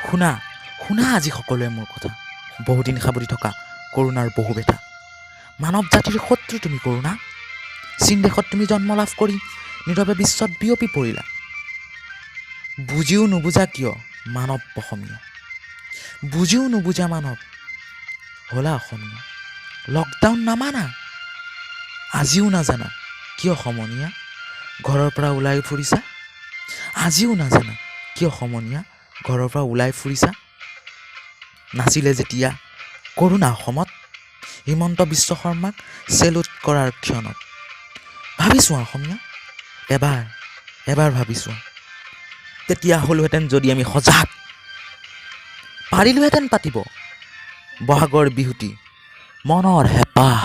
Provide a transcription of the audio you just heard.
শুনা শুনা আজি সকলোৱে মোৰ কথা। বহুদিন সাৱটি থকা কৰোণাৰ বহু বেথা। মানৱ জাতিৰ শত্ৰু তুমি কৰোণা। চীন দেশত তুমি জন্ম লাভ কৰি নীৰৱে বিশ্বত বিয়পি পৰিলা। বুজিও নুবুজা কিয় মানৱ অসমীয়া, বুজিও নুবুজা মানৱ হলা অসমীয়া। লকডাউন নামানা, আজিও নাজানা কিয় সমনীয়া ঘৰৰ পৰা ওলাই ফুৰিছা। আজিও নাজানা কিয় সমনীয়া ঘৰৰ পৰা ওলাই ফুৰিছা। নাছিলে যেতিয়া কৰোণা অসমত, হিমন্ত বিশ্ব শৰ্মাক চেলুট কৰাৰ ক্ষণত ভাবিছোৱা অসমীয়া, এবাৰ ভাবিছোৱা। তেতিয়া হ'লোহেঁতেন যদি আমি সজাগ, পাৰিলোহেঁতেন পাতিব বহাগৰ বিহুটি মনৰ হেঁপাহ।